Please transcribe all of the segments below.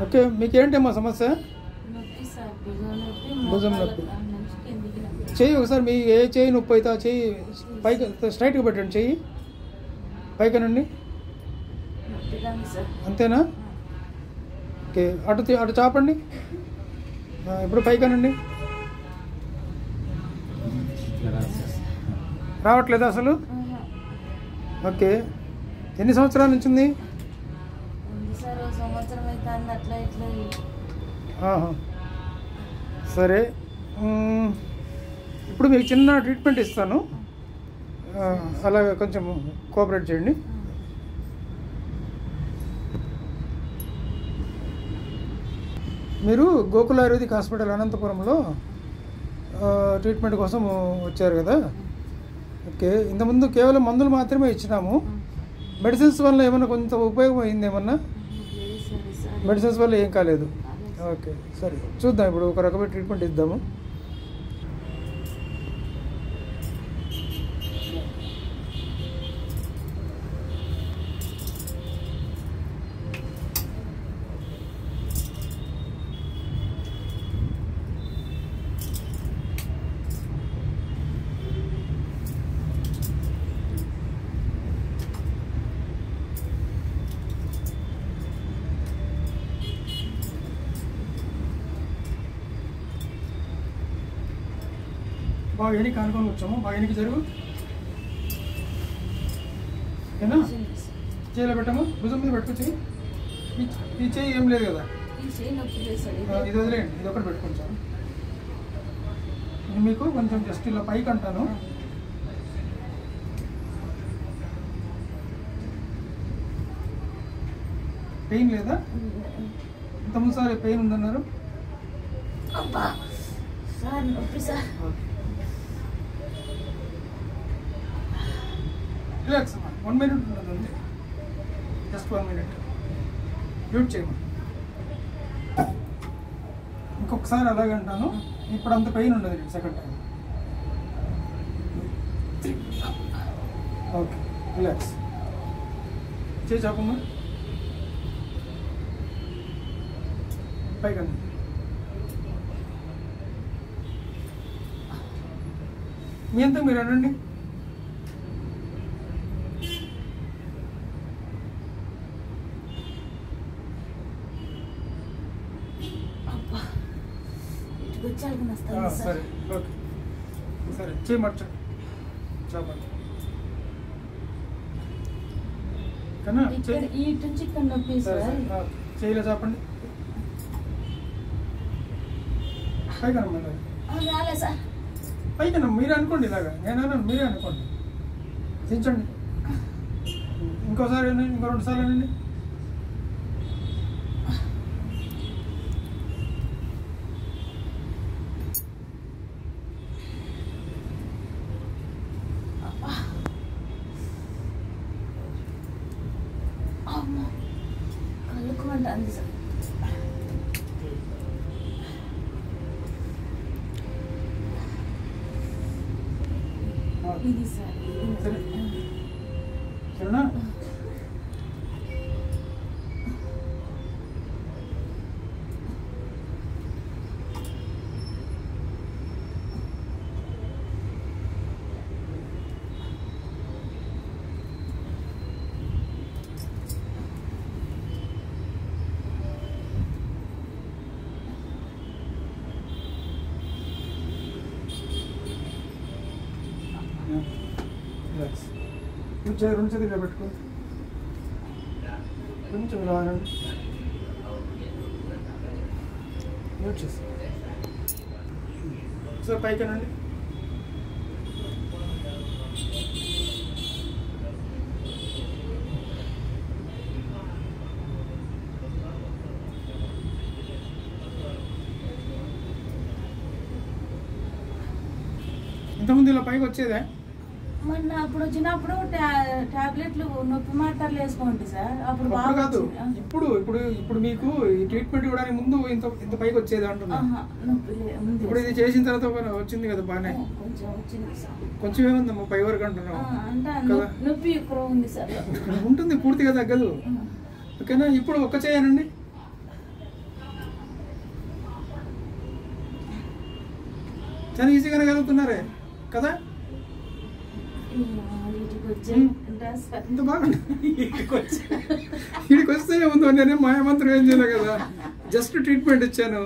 Okay, మీకేంటమ్మా సమస్య? భుజం నొప్పి. చెయ్యి ఒకసారి మీ ఏ చెయ్యి నొప్పి అయితే ఆ చెయ్యి పైకి స్ట్రైట్గా పెట్టండి, చెయ్యి పైకనండి. అంతేనా? ఓకే, అటు చాపండి. ఇప్పుడు పైకనండి. రావట్లేదా అసలు? ఓకే, ఎన్ని సంవత్సరాల నుంచి ఉంది? సరే, ఇప్పుడు మీకు చిన్న ట్రీట్మెంట్ ఇస్తాను, అలాగే కొంచెం కోఆపరేట్ చేయండి. మీరు గోకుల ఆయుర్వేదిక్ హాస్పిటల్ అనంతపురంలో ట్రీట్మెంట్ కోసం వచ్చారు కదా? ఓకే, ఇంతకుముందు కేవలం మందులు మాత్రమే ఇచ్చినాము. మెడిసిన్స్ వల్ల ఏమన్నా కొంత ఉపయోగం అయింది? ఏమన్నా మెడిసిన్స్ వల్ల ఏం కాలేదు? ఓకే, సరే చూద్దాం, ఇప్పుడు ఒక రకమైన ట్రీట్మెంట్ ఇద్దాము. బాగా ఎనికి అనుకొని వచ్చాము, బాగా ఎనికి జరుగు, ఓకేనా? చేయిలో పెట్టాము, భుజం మీద పెట్టుకొచ్చి. ఈ చేయి ఏం లేదు కదా, ఇది వదిలేయండి, ఇది ఒకటి పెట్టుకుంటాను. ఇది మీకు కొంచెం జస్ట్ ఇలా పైకి అంటాను. పెయిన్ లేదా? ఇంతకుముందుసారి పెయిన్ ఉందన్నారు. రిలాక్స్ అమ్మా, 1 minute ఉంటుంది అంతే, జస్ట్ 1 minute. మ్యూట్ చేయమ్మా. ఇంకొకసారి అలాగే అంటాను, ఇప్పుడు అంత పెయిన్ ఉండదు సెకండ్ టైం. Okay, relax. చేయి చాపమ్మా, పైకి. మీ అంతా మీరు అనండి. సరే, ఓకే, సరే చేయి మార్చండి, చాపండి. చేయిలో చాపండి, పైకనమ్మా, పైకనమ్మ. మీరే అనుకోండి, ఇలాగా నేనన్నా మీరే అనుకోండి. దించండి, ఇంకోసారి ఇంకో 2 సార్లు అనండి. ఇది సార్ సరేనా? రెండు చేతులు ఇలా పెట్టుకో, కొంచెం ఇలా అనండి. వచ్చేసి సార్ పైకనండి. ఇంతకుముందు ఇలా పైకి వచ్చేదా? మొన్న అప్పుడు వచ్చినప్పుడు టాబ్లెట్లు నొప్పి మాత్రలు వేసుకోండి సార్. అప్పుడు కాదు, ఇప్పుడు ఇప్పుడు ఇప్పుడు మీకు ఈ ట్రీట్మెంట్ ఇవ్వడానికి ముందు ఇంత పైకి వచ్చేది అంటున్నా. ఇప్పుడు ఇది చేసిన తర్వాత వచ్చింది కదా, బాగానే కొంచెం ఏముందమ్మా పై వరకు అంటున్నావు కదా. నొప్పి ఎక్కువ ఉంది సార్, ఉంటుంది, పూర్తిగా తగ్గదు. ఓకేనా? ఇప్పుడు ఒక్క చేయనండి, చాలా ఈజీగానే కలుగుతున్నారే కదా. ఇంత బాగుంది. వీడికి వస్తే ఏముందో, నేనే మాయమంత్రం ఏం చేయలే కదా, జస్ట్ ట్రీట్మెంట్ ఇచ్చాను.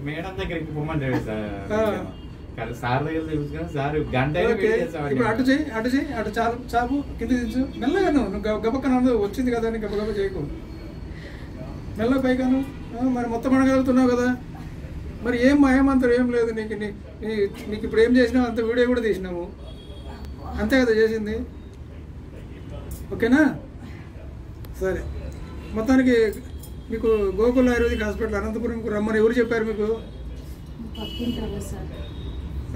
మేడం దగ్గరికి పొమ్మంటాడు సార్ దగ్గర తెలుసుకుని సార్ గంట ఇప్పుడు అటు చేయి, అటు చేయి, అటు చాలు చాపు కింద దించు మెల్లగా. నువ్వు గబక్కన వచ్చింది కదా అని గబగబ చేయకు, మెల్ల పైకాను. మరి మొత్తం అడగలుగుతున్నావు కదా, మరి ఏం మాయమంతరం ఏం లేదు నీకు. నీకు ఇప్పుడు ఏం చేసినావు అంత వీడియో కూడా తీసినాము, అంతే కదా చేసింది. ఓకేనా? సరే, మొత్తానికి మీకు గోకుల్ ఆయుర్వేదిక్ హాస్పిటల్ అనంతపురంకు రమ్మని ఎవరు చెప్పారు మీకు?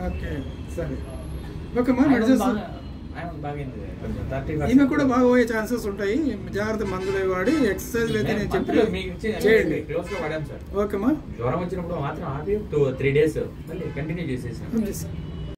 ఓకే సరే, ఓకేమ్మా. మెడిసిన్స్ ఈమె కూడా బాగా పోయే ఛాన్సెస్ ఉంటాయి. జాగ్రత్త మందులు వాడి ఎక్సర్సైజ్ అయితే నేను చెప్పి చేయండి. వాడాం సార్. ఓకేమ్మా. జ్వరం వచ్చినప్పుడు మాత్రం ఆపి 3 days మళ్ళీ కంటిన్యూ చేసేసాను.